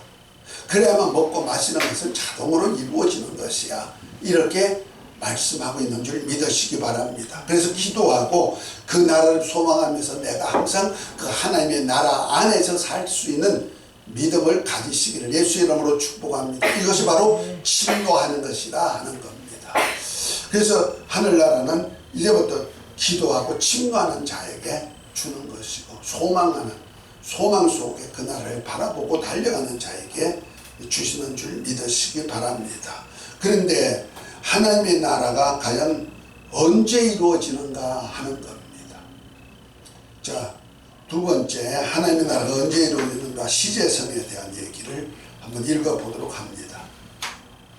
그래야만 먹고 마시는 것은 자동으로 이루어지는 것이야. 이렇게 말씀하고 있는 줄 믿으시기 바랍니다. 그래서 기도하고 그 나라를 소망하면서 내가 항상 그 하나님의 나라 안에서 살 수 있는 믿음을 가지시기를 예수의 이름으로 축복합니다. 이것이 바로 침노하는 것이다 하는 겁니다. 그래서 하늘나라는 이제부터 기도하고 침노하는 자에게 주는 것이고 소망 속에 그 나라를 바라보고 달려가는 자에게 주시는 줄 믿으시기 바랍니다. 그런데 하나님의 나라가 과연 언제 이루어지는가 하는 겁니다. 자, 두 번째 하나님의 나라가 언제 이루어지는가 시제성에 대한 얘기를 한번 읽어보도록 합니다.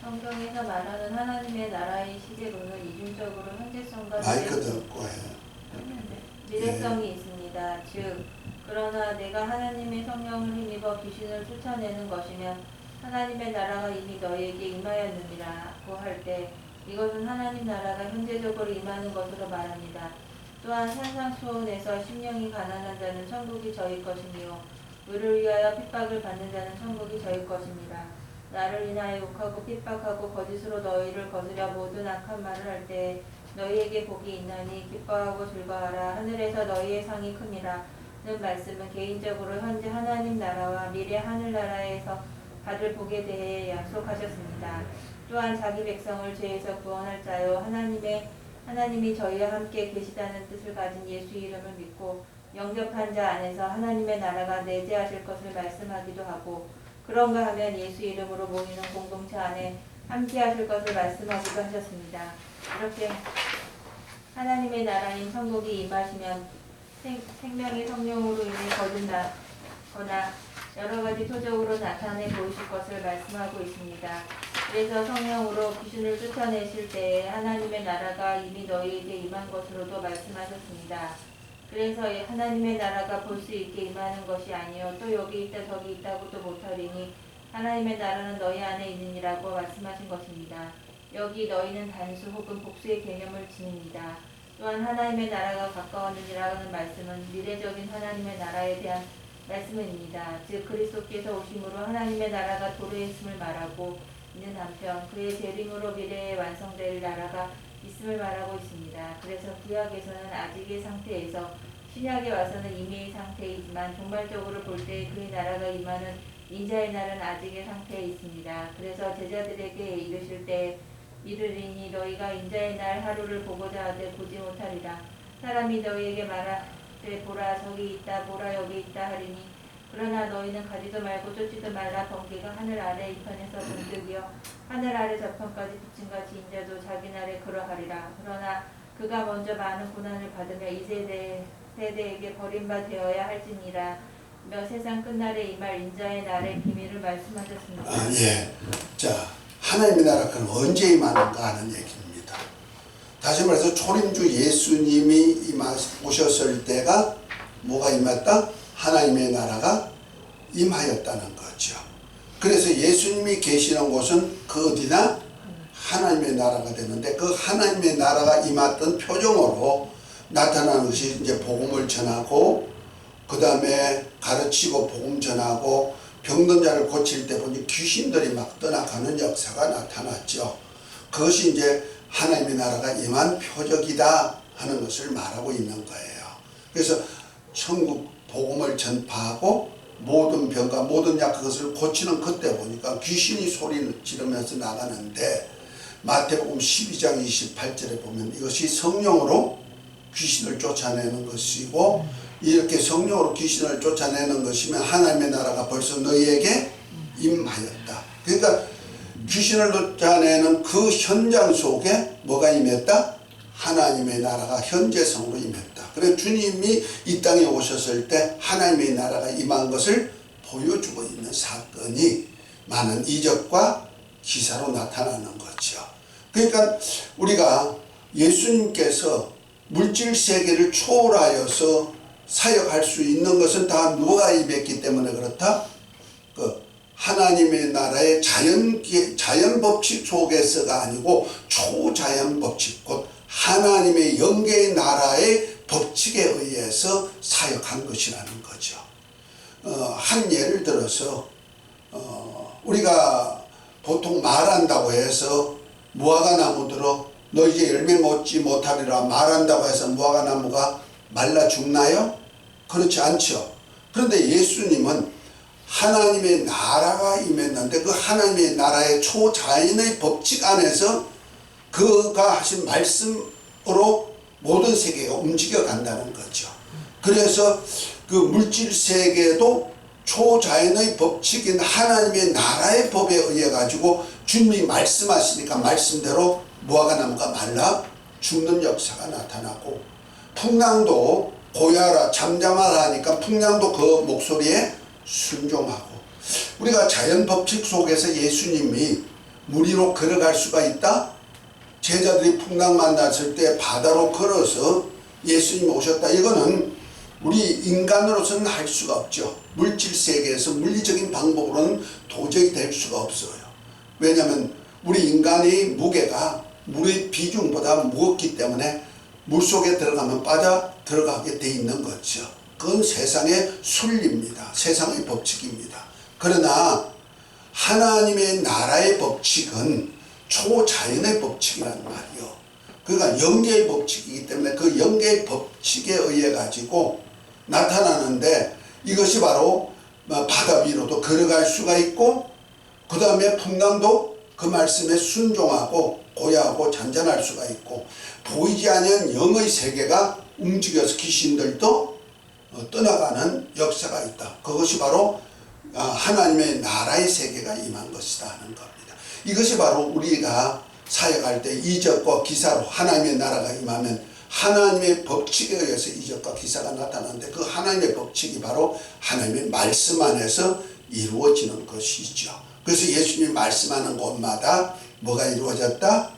성경에서 말하는 하나님의 나라의 시제로는 이중적으로 현재성과 마이크 듣고 해. 미래성이 있습니다. 즉 그러나 내가 하나님의 성령을 힘입어 귀신을 쫓아내는 것이면 하나님의 나라가 이미 너희에게 임하였느니라고 할 때 이것은 하나님 나라가 현재적으로 임하는 것으로 말합니다. 또한 산상수훈에서 심령이 가난한 자는 천국이 저희 것이며 의를 위하여 핍박을 받는 자는 천국이 저희 것입니다. 나를 인하여 욕하고 핍박하고 거짓으로 너희를 거스려 모든 악한 말을 할 때 너희에게 복이 있나니 기뻐하고 즐거워하라. 하늘에서 너희의 상이 큼이라. 는 말씀은 개인적으로 현재 하나님 나라와 미래 하늘나라에서 받을 복에 대해 약속하셨습니다. 또한 자기 백성을 죄에서 구원할 자요 하나님이 저희와 함께 계시다는 뜻을 가진 예수 이름을 믿고 영접한 자 안에서 하나님의 나라가 내재하실 것을 말씀하기도 하고 그런가 하면 예수 이름으로 모이는 공동체 안에 함께 하실 것을 말씀하기도 하셨습니다. 이렇게 하나님의 나라인 천국이 임하시면 생명의 성령으로 인해 거듭나거나 여러 가지 표적으로 나타내 보이실 것을 말씀하고 있습니다. 그래서 성령으로 귀신을 쫓아내실 때에 하나님의 나라가 이미 너희에게 임한 것으로도 말씀하셨습니다. 그래서 하나님의 나라가 볼 수 있게 임하는 것이 아니요 또 여기 있다 저기 있다고도 못하리니 하나님의 나라는 너희 안에 있느니라고 말씀하신 것입니다. 여기 너희는 단수 혹은 복수의 개념을 지닙니다. 또한 하나님의 나라가 가까웠느니라는 말씀은 미래적인 하나님의 나라에 대한 말씀입니다. 즉 그리스도께서 오심으로 하나님의 나라가 도래에 있음을 말하고 있는 한편 그의 재림으로 미래에 완성될 나라가 있음을 말하고 있습니다. 그래서 구약에서는 아직의 상태에서 신약에 와서는 이미의 상태이지만 종말적으로 볼 때 그의 나라가 임하는 인자의 날은 아직의 상태에 있습니다. 그래서 제자들에게 이르실 때 이르리니 너희가 인자의 날 하루를 보고자 하되 보지 못하리라. 사람이 너희에게 말하되 보라 저기 있다 보라 여기 있다 하리니 그러나 너희는 가지도 말고 쫓지도 말라. 번개가 하늘 아래 이편에서 번득이여 하늘 아래 저편까지 부침같이 인자도 자기 날에 그러하리라. 그러나 그가 먼저 많은 고난을 받으며 이 세대에게 버림바 되어야 할지니라. 며 세상 끝날에 임할 인자의 날의 비밀을 말씀하셨습니다. 예. 자, 하나님의 나라 그럼 언제 임하는가 하는 얘기입니다. 다시 말해서 초림주 예수님이 오셨을 때가 뭐가 임했다? 하나님의 나라가 임하였다는 거죠. 그래서 예수님이 계시는 곳은 그 어디나 하나님의 나라가 되는데 그 하나님의 나라가 임했던 표정으로 나타나는 것이 이제 복음을 전하고 그 다음에 가르치고 복음 전하고 병든 자를 고칠 때 보니 귀신들이 막 떠나가는 역사가 나타났죠. 그것이 이제 하나님의 나라가 임한 표적이다 하는 것을 말하고 있는 거예요. 그래서 천국 복음을 전파하고 모든 병과 모든 약 그것을 고치는 그때 보니까 귀신이 소리를 지르면서 나가는데 마태복음 12장 28절에 보면 이것이 성령으로 귀신을 쫓아내는 것이고, 이렇게 성령으로 귀신을 쫓아내는 것이면 하나님의 나라가 벌써 너희에게 임하였다. 그러니까 귀신을 쫓아내는 그 현장 속에 뭐가 임했다? 하나님의 나라가 현재성으로 임했다. 그래서 주님이 이 땅에 오셨을 때 하나님의 나라가 임한 것을 보여주고 있는 사건이 많은 이적과 기사로 나타나는 거죠. 그러니까 우리가 예수님께서 물질 세계를 초월하여서 사역할 수 있는 것은 다 누가 임했기 때문에 그렇다? 그 하나님의 나라의 자연 법칙 속에서가 아니고 초자연 법칙, 곧 하나님의 영계의 나라의 법칙에 의해서 사역한 것이라는 거죠. 한 예를 들어서 우리가 보통 말한다고 해서 무화과나무 들어 너 이제 열매 맺지 못하리라 말한다고 해서 무화과나무가 말라 죽나요? 그렇지 않죠. 그런데 예수님은 하나님의 나라가 임했는데 그 하나님의 나라의 초자연의 법칙 안에서 그가 하신 말씀으로 모든 세계가 움직여 간다는 거죠. 그래서 그 물질 세계도 초자연의 법칙인 하나님의 나라의 법에 의해 가지고 주님이 말씀하시니까 말씀대로 무화과나무가 말라 죽는 역사가 나타나고, 풍랑도 고야라 잠잠하라 하니까 풍랑도 그 목소리에 순종하고, 우리가 자연 법칙 속에서 예수님이 물 위로 걸어갈 수가 있다? 제자들이 풍랑 만났을 때 바다로 걸어서 예수님이 오셨다. 이거는 우리 인간으로서는 할 수가 없죠. 물질 세계에서 물리적인 방법으로는 도저히 될 수가 없어요. 왜냐하면 우리 인간의 무게가 물의 비중보다 무겁기 때문에 물속에 들어가면 빠져 들어가게 돼 있는 거죠. 그건 세상의 순리입니다. 세상의 법칙입니다. 그러나 하나님의 나라의 법칙은 초자연의 법칙이란 말이요. 그러니까 영계의 법칙이기 때문에 그 영계의 법칙에 의해 가지고 나타나는데, 이것이 바로 바다 위로도 걸어갈 수가 있고, 그 다음에 풍랑도 그 말씀에 순종하고 고야하고 잔잔할 수가 있고, 보이지 않는 영의 세계가 움직여서 귀신들도 떠나가는 역사가 있다. 그것이 바로 하나님의 나라의 세계가 임한 것이다 하는 겁니다. 이것이 바로 우리가 사역할 때 이적과 기사로 하나님의 나라가 임하면 하나님의 법칙에 의해서 이적과 기사가 나타나는데, 그 하나님의 법칙이 바로 하나님의 말씀 안에서 이루어지는 것이죠. 그래서 예수님이 말씀하는 곳마다 뭐가 이루어졌다?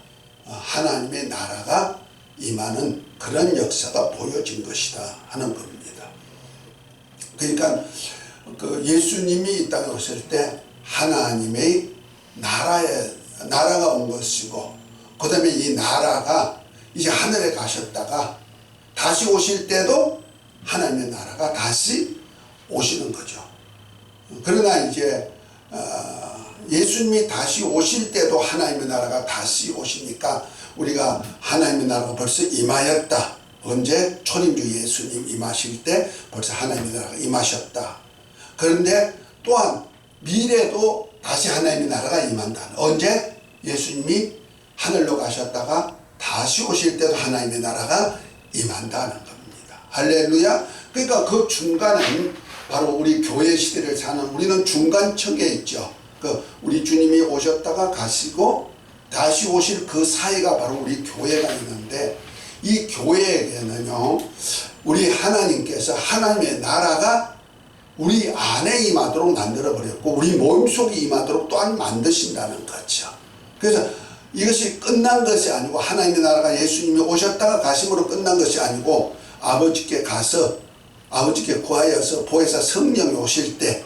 하나님의 나라가 임하는 그런 역사가 보여진 것이다 하는 겁니다. 그러니까 그 예수님이 이 땅에 오실 때 하나님의 나라가 온 것이고, 그 다음에 이 나라가 이제 하늘에 가셨다가 다시 오실 때도 하나님의 나라가 다시 오시는 거죠. 그러나 이제 예수님이 다시 오실 때도 하나님의 나라가 다시 오시니까 우리가 하나님의 나라가 벌써 임하였다. 언제? 초림주 예수님 임하실 때 벌써 하나님의 나라가 임하셨다. 그런데 또한 미래도 다시 하나님의 나라가 임한다. 언제? 예수님이 하늘로 가셨다가 다시 오실 때도 하나님의 나라가 임한다는 겁니다. 할렐루야. 그러니까 그 중간은 바로 우리 교회 시대를 사는 우리는 중간층에 있죠. 그 우리 주님이 오셨다가 가시고 다시 오실 그 사이가 바로 우리 교회가 있는데, 이 교회에게는요, 우리 하나님께서 하나님의 나라가 우리 안에 임하도록 만들어버렸고 우리 몸속에 임하도록 또한 만드신다는 거죠. 그래서 이것이 끝난 것이 아니고, 하나님의 나라가 예수님이 오셨다가 가심으로 끝난 것이 아니고, 아버지께 가서 아버지께 구하여서 보혜사 성령이 오실 때,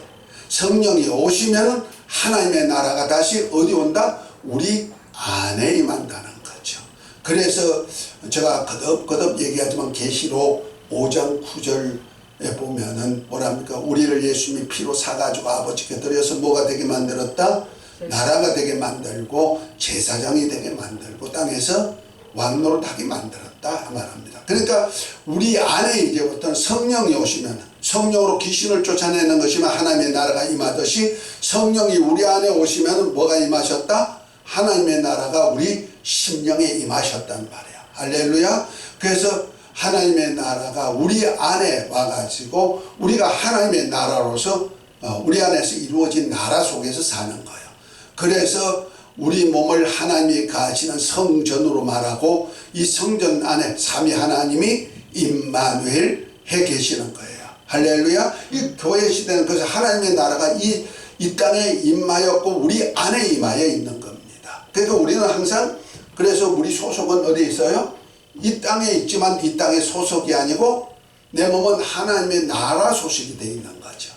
성령이 오시면 하나님의 나라가 다시 어디 온다? 우리 안에 임한다는 거죠. 그래서 제가 거듭 얘기하지만 계시록 5장 9절에 보면은 뭐랍니까? 우리를 예수님이 피로 사가지고 아버지께 드려서 뭐가 되게 만들었다? 나라가 되게 만들고 제사장이 되게 만들고 땅에서 왕노릇하게 만들었다 말합니다. 그러니까 우리 안에 이제부터는 성령이 오시면, 성령으로 귀신을 쫓아내는 것이면 하나님의 나라가 임하듯이, 성령이 우리 안에 오시면 뭐가 임하셨다? 하나님의 나라가 우리 심령에 임하셨단 말이야. 할렐루야. 그래서 하나님의 나라가 우리 안에 와가지고 우리가 하나님의 나라로서 우리 안에서 이루어진 나라 속에서 사는 거예요. 그래서 우리 몸을 하나님이 가시는 성전으로 말하고 이 성전 안에 삼위 하나님이 임마누엘 해 계시는 거예요. 할렐루야. 이 교회 시대는 그래서 하나님의 나라가 이 땅에 임하였고 우리 안에 임하여 있는 겁니다. 그러니까 우리는 항상 그래서 우리 소속은 어디 있어요? 이 땅에 있지만 이 땅의 소속이 아니고 내 몸은 하나님의 나라 소속이 되어 있는 거죠.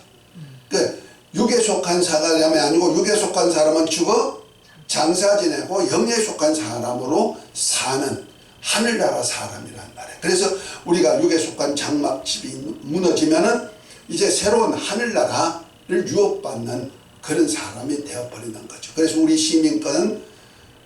그 육에 속한 사람이 아니고 육에 속한 사람은 죽어 장사 지내고 영에 속한 사람으로 사는 하늘나라 사람이란 말이에요. 그래서 우리가 육에 속한 장막집이 무너지면은 이제 새로운 하늘나라를 유업받는 그런 사람이 되어버리는 거죠. 그래서 우리 시민권은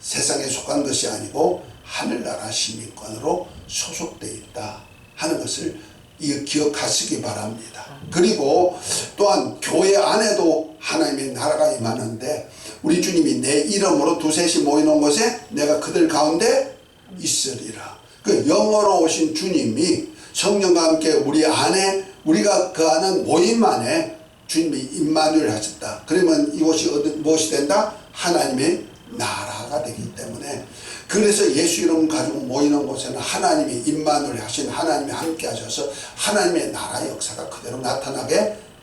세상에 속한 것이 아니고 하늘나라 시민권으로 소속되어 있다 하는 것을 기억하시기 바랍니다. 그리고 또한 교회 안에도 하나님의 나라가 임하는데 우리 주님이 내 이름으로 두셋이 모이는 곳에 내가 그들 가운데 있으리라. 그 영어로 오신 주님이 성령과 함께 우리 안에 우리가 그 안은 모임 안에 주님이 임마누엘 하셨다. 그러면 이곳이 무엇이 된다? 하나님의 나라가 되기 때문에 그래서 예수 이름 가지고 모이는 곳에는 하나님이 임마누엘 하신 하나님이 함께 하셔서 하나님의 나라 역사가 그대로 나타나게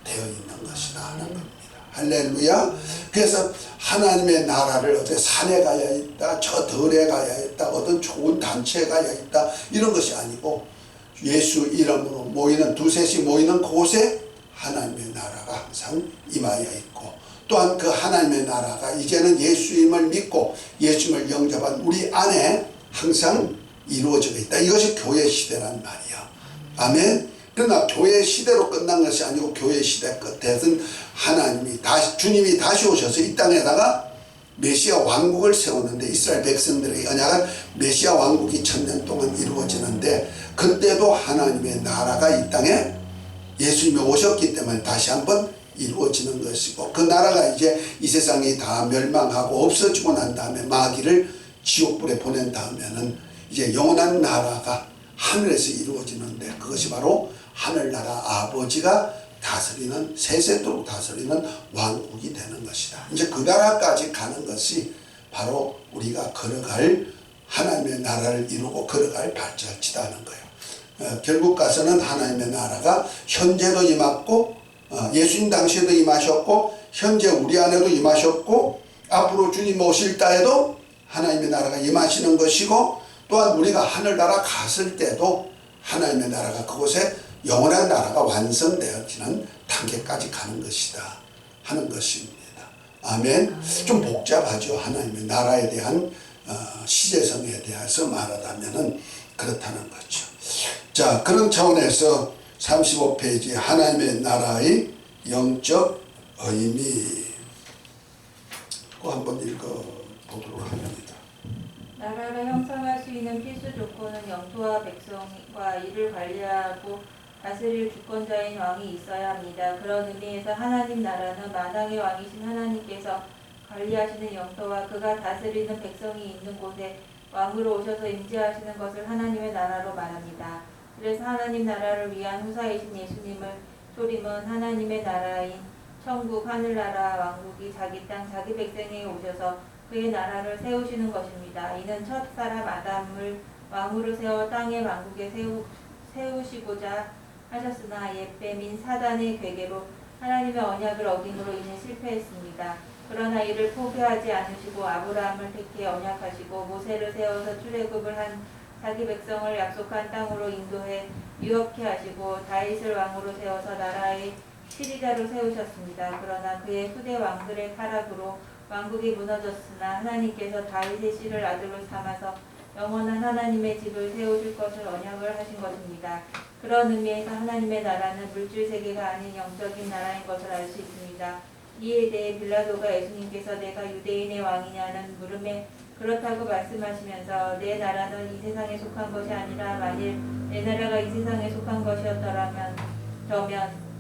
되어 있는 것이다 하는 겁니다. 할렐루야. 그래서 하나님의 나라를 어디 산에 가야 있다, 저 덜에 가야 있다, 어떤 좋은 단체에 가야 있다 이런 것이 아니고 예수 이름으로 모이는 두셋이 모이는 곳에 하나님의 나라가 항상 임하여 있고 또한 그 하나님의 나라가 이제는 예수님을 믿고 예수님을 영접한 우리 안에 항상 이루어지고 있다. 이것이 교회 시대란 말이야. 아멘. 그러나 교회 시대로 끝난 것이 아니고 교회 시대 끝에는 하나님이 주님이 다시 오셔서 이 땅에다가 메시아 왕국을 세우는데 이스라엘 백성들에게 언약한 메시아 왕국이 1000년 동안 이루어지는데 그때도 하나님의 나라가 이 땅에 예수님이 오셨기 때문에 다시 한번 이루어지는 것이고 그 나라가 이제 이 세상이 다 멸망하고 없어지고 난 다음에 마귀를 지옥불에 보낸 다음에는 이제 영원한 나라가 하늘에서 이루어지는데 그것이 바로 하늘나라 아버지가 다스리는 세세토록 다스리는 왕국이 되는 것이다. 이제 그 나라까지 가는 것이 바로 우리가 걸어갈 하나님의 나라를 이루고 걸어갈 발자취다는 거예요. 결국 가서는 하나님의 나라가 현재도 임했고 예수님 당시에도 임하셨고 현재 우리 안에도 임하셨고 앞으로 주님 오실 때에도 하나님의 나라가 임하시는 것이고 또한 우리가 하늘나라 갔을 때도 하나님의 나라가 그곳에 영원한 나라가 완성되어지는 단계까지 가는 것이다 하는 것입니다. 아멘. 좀 복잡하죠. 하나님의 나라에 대한 시제성에 대해서 말하자면은 그렇다는 거죠. 자, 그런 차원에서 35페이지 하나님의 나라의 영적 의미 한번 읽어보도록 합니다. 나라를 형성할 수 있는 필수 조건은 영토와 백성과 이를 관리하고 다스릴 주권자인 왕이 있어야 합니다. 그런 의미에서 하나님 나라는 만왕의 왕이신 하나님께서 관리하시는 영토와 그가 다스리는 백성이 있는 곳에 왕으로 오셔서 임재하시는 것을 하나님의 나라로 말합니다. 그래서 하나님 나라를 위한 후사이신 예수님을 초림은 하나님의 나라인 천국 하늘나라 왕국이 자기 땅 자기 백성에게 오셔서 그의 나라를 세우시는 것입니다. 이는 첫사람 아담을 왕으로 세워 땅의 왕국에 세우시고자 하셨으나 옛뱀인 사단의 괴계로 하나님의 언약을 어김으로 인해 실패했습니다. 그러나 이를 포기하지 않으시고 아브라함을 택해 언약하시고 모세를 세워서 출애굽을 한 자기 백성을 약속한 땅으로 인도해 유업케 하시고 다윗을 왕으로 세워서 나라의 치리자로 세우셨습니다. 그러나 그의 후대 왕들의 타락으로 왕국이 무너졌으나 하나님께서 다윗의 씨를 아들로 삼아서 영원한 하나님의 집을 세우실 것을 언약을 하신 것입니다. 그런 의미에서 하나님의 나라는 물질 세계가 아닌 영적인 나라인 것을 알 수 있습니다. 이에 대해 빌라도가 예수님께서 내가 유대인의 왕이냐는 물음에 그렇다고 말씀하시면서 내 나라는 이 세상에 속한 것이 아니라 만일 내 나라가 이 세상에 속한 것이었더라면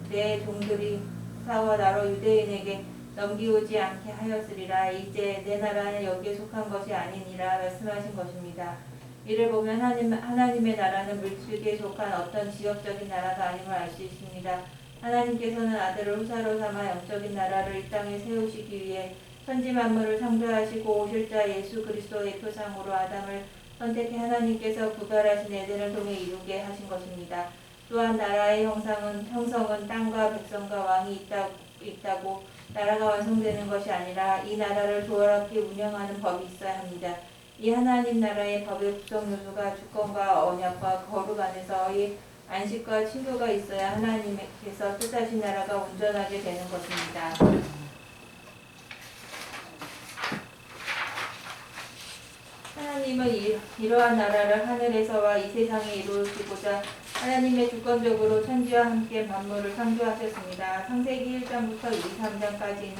내 종들이 싸워 나로 유대인에게 넘기오지 않게 하였으리라. 이제 내 나라는 여기에 속한 것이 아니니라 말씀하신 것입니다. 이를 보면 하나님의 나라는 물질에 속한 어떤 지역적인 나라가 아님을 알 수 있습니다. 하나님께서는 아들을 후사로 삼아 영적인 나라를 이 땅에 세우시기 위해 천지 만물을 창조하시고 오실 자 예수 그리스도의 표상으로 아담을 선택해 하나님께서 구별하신 에덴을 통해 이루게 하신 것입니다. 또한 나라의 형성은 땅과 백성과 왕이 있다고 나라가 완성되는 것이 아니라 이 나라를 조화롭게 운영하는 법이 있어야 합니다. 이 하나님 나라의 법의 구성 요소가 주권과 언약과 거룩 안에서의 안식과 친교가 있어야 하나님께서 뜻하신 나라가 온전하게 되는 것입니다. 하나님은 이러한 나라를 하늘에서와 이 세상에 이루시고자 하나님의 주권적으로 천지와 함께 만물을 창조하셨습니다. 창세기 1장부터 2, 3장까지는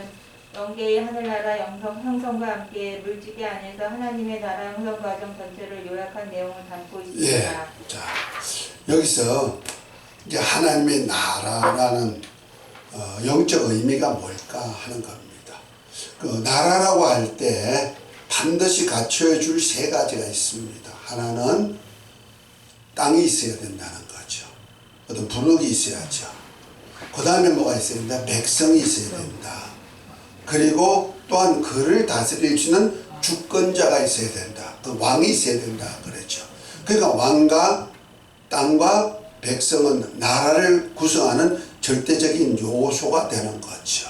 영계의 하늘나라 형성과 함께 물질계 안에서 하나님의 나라 형성 과정 전체를 요약한 내용을 담고 있습니다. 예. 자, 여기서 이제 하나님의 나라라는 영적 의미가 뭘까 하는 겁니다. 그 나라라고 할 때 반드시 갖춰야 줄 세 가지가 있습니다. 하나는 땅이 있어야 된다는 거죠. 어떤 분흙이 있어야죠. 그 다음에 뭐가 있어야 된다? 백성이 있어야 된다. 그리고 또한 그를 다스릴 수 있는 주권자가 있어야 된다. 그 왕이 있어야 된다. 그랬죠. 그러니까 왕과 땅과 백성은 나라를 구성하는 절대적인 요소가 되는 거죠.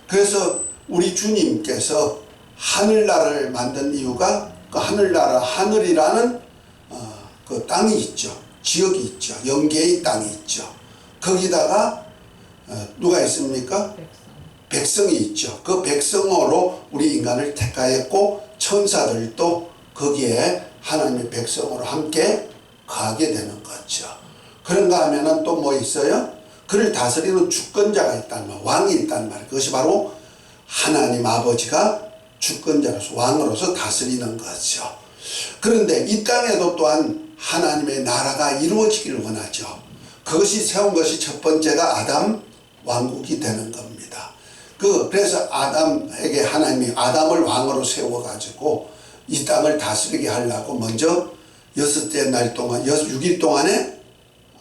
그래서 우리 주님께서 하늘나라를 만든 이유가 그 하늘나라, 하늘이라는 그 땅이 있죠. 지역이 있죠. 영계의 땅이 있죠. 거기다가 누가 있습니까? 백성이 있죠. 그 백성으로 우리 인간을 택하였고 천사들도 거기에 하나님의 백성으로 함께 가게 되는 거죠. 그런가 하면은 또 뭐 있어요? 그를 다스리는 주권자가 있단 말, 왕이 있단 말. 그것이 바로 하나님 아버지가 주권자로서 왕으로서 다스리는 거죠. 그런데 이 땅에도 또한 하나님의 나라가 이루어지기를 원하죠. 그것이 세운 것이 첫 번째가 아담 왕국이 되는 겁니다. 그래서 아담에게 하나님이 아담을 왕으로 세워가지고 이 땅을 다스리게 하려고 먼저 6일 동안에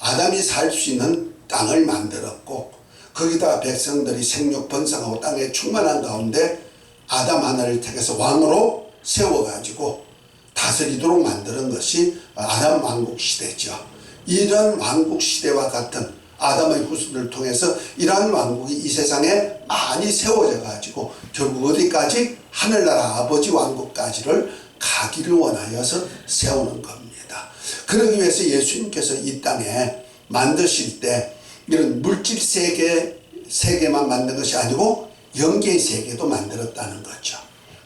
아담이 살 수 있는 땅을 만들었고 거기다 백성들이 생육 번성하고 땅에 충만한 가운데 아담 하나를 택해서 왕으로 세워가지고 다스리도록 만드는 것이 아담 왕국 시대죠. 이런 왕국 시대와 같은 아담의 후손들을 통해서 이러한 왕국이 이 세상에 많이 세워져 가지고 결국 어디까지? 하늘나라 아버지 왕국까지를 가기를 원하여서 세우는 겁니다. 그러기 위해서 예수님께서 이 땅에 만드실 때 이런 물질 세계만 만든 것이 아니고 영계의 세계도 만들었다는 거죠.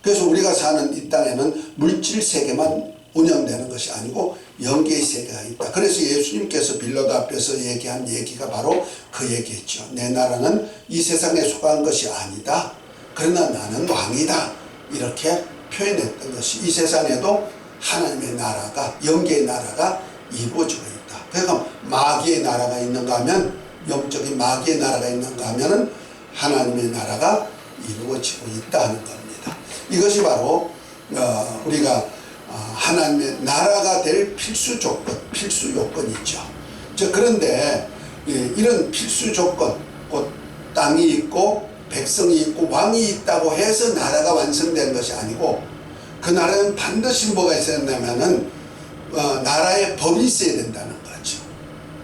그래서 우리가 사는 이 땅에는 물질 세계만 운영되는 것이 아니고 영계의 세계가 있다. 그래서 예수님께서 빌라도 앞에서 얘기한 얘기가 바로 그 얘기였죠. 내 나라는 이 세상에 속한 것이 아니다. 그러나 나는 왕이다. 이렇게 표현했던 것이 이 세상에도 하나님의 나라가, 영계의 나라가 이루어지고 있다. 그러니까 마귀의 나라가 있는가 하면, 영적인 마귀의 나라가 있는가 하면은 하나님의 나라가 이루어지고 있다는 겁니다. 이것이 바로 우리가 하나님의 나라가 될 필수 조건, 필수 요건이죠. 그런데 이런 필수 조건, 곧 땅이 있고 백성이 있고 왕이 있다고 해서 나라가 완성된 것이 아니고 그 나라는 반드시 뭐가 있어야 된다면은 나라의 법이 있어야 된다는 거죠.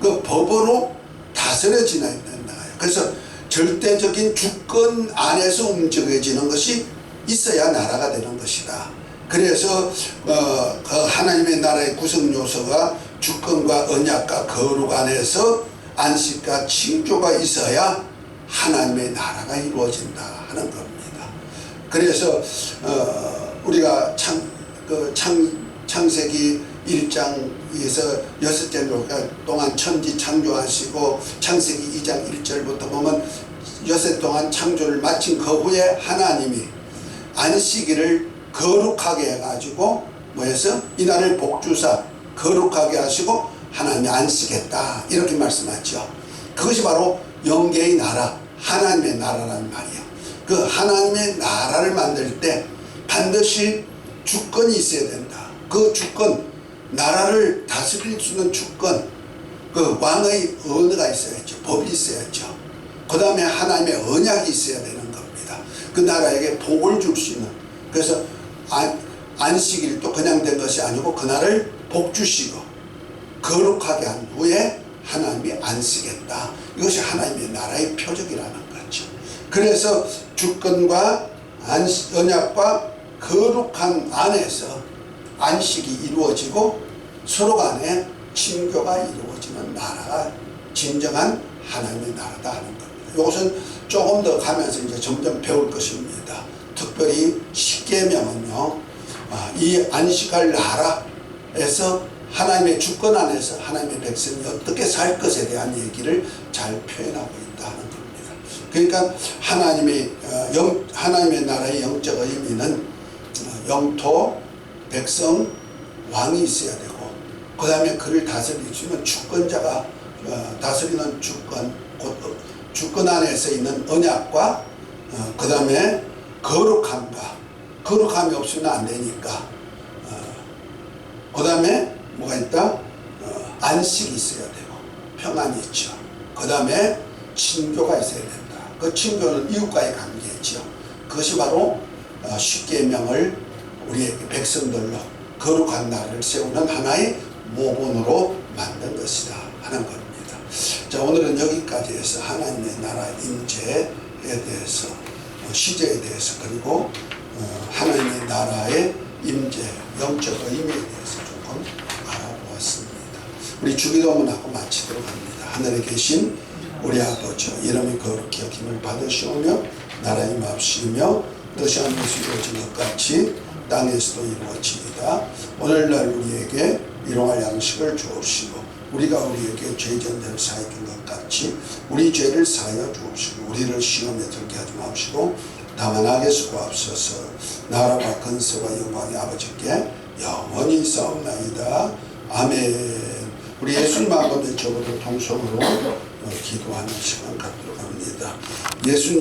그 법으로 다스려지나야 된다. 그래서 절대적인 주권 안에서 움직여지는 것이 있어야 나라가 되는 것이다. 그래서 그 하나님의 나라의 구성 요소가 주권과 언약과 거룩 안에서 안식과 칭조가 있어야 하나님의 나라가 이루어진다 하는 겁니다. 그래서 우리가 창세기 1장에서 6째 동안 천지 창조하시고 창세기 2장 1절부터 보면 6해 동안 창조를 마친 그 후에 하나님이 안식일을 거룩하게 해가지고 뭐해서 이날을 복주사 거룩하게 하시고 하나님이 안식했다 이렇게 말씀하죠. 그것이 바로 영계의 나라, 하나님의 나라라는 말이에요. 그 하나님의 나라를 만들 때 반드시 주권이 있어야 된다. 그 주권, 나라를 다스릴 수 있는 주권, 그 왕의 언어가 있어야죠. 법이 있어야죠. 그 다음에 하나님의 언약이 있어야 되는 겁니다. 그 나라에게 복을 줄 수 있는. 그래서 안식일도 그냥 된 것이 아니고 그날을 복 주시고 거룩하게 한 후에 하나님이 안식했다. 이것이 하나님의 나라의 표적이라는 거죠. 그래서 주권과 언약과 거룩한 안에서 안식이 이루어지고 서로 간에 친교가 이루어지는 나라가 진정한 하나님의 나라다 하는 겁니다. 이것은 조금 더 가면서 이제 점점 배울 것입니다. 특별히 십계명은요, 이 안식할 나라에서 하나님의 주권 안에서 하나님의 백성이 어떻게 살 것에 대한 얘기를 잘 표현하고 있다 하는 겁니다. 그러니까 하나님의 나라의 영적 의미는 영토, 백성, 왕이 있어야 되고, 그 다음에 그를 다스릴 수 있는 주권자가 다스리는 주권, 주권 안에서 있는 언약과 그 다음에 거룩함이 없으면 안 되니까 그 다음에 뭐가 있다? 안식이 있어야 되고 평안이 있죠. 그 다음에 친교가 있어야 된다. 그 친교는 이웃과의 관계죠. 그것이 바로 십계명을 우리의 백성들로 거룩한 나라를 세우는 하나의 모본으로 만든 것이다 하는 겁니다. 자, 오늘은 여기까지 해서 하나님의 나라 임재에 대해서, 시제에 대해서, 그리고 하나님의 나라의 임재, 영적 의미에 대해서 조금 알아보았습니다. 우리 주기도문 하고 마치도록 합니다. 하늘에 계신 우리 아버지, 이름이 거룩히 여김을 받으시오며 나라의 맙시며 뜻이 하늘에서 이루어진 것 같이 땅에서도 이루어지이다. 오늘날 우리에게 일용할 양식을 주옵시고 우리가 우리에게 죄전대를 사해 준 것 같이 우리 죄를 사하여 주옵시고 우리를 시험에 들게 하지 마옵시고 다만 악에서 구하옵소서. 나라와 근세와 영광이 아버지께 영원히 있사옵나이다. 아멘. 우리 예수님 아버지 저보다 통성으로 기도하는 시간 갖도록 합니다. 예수님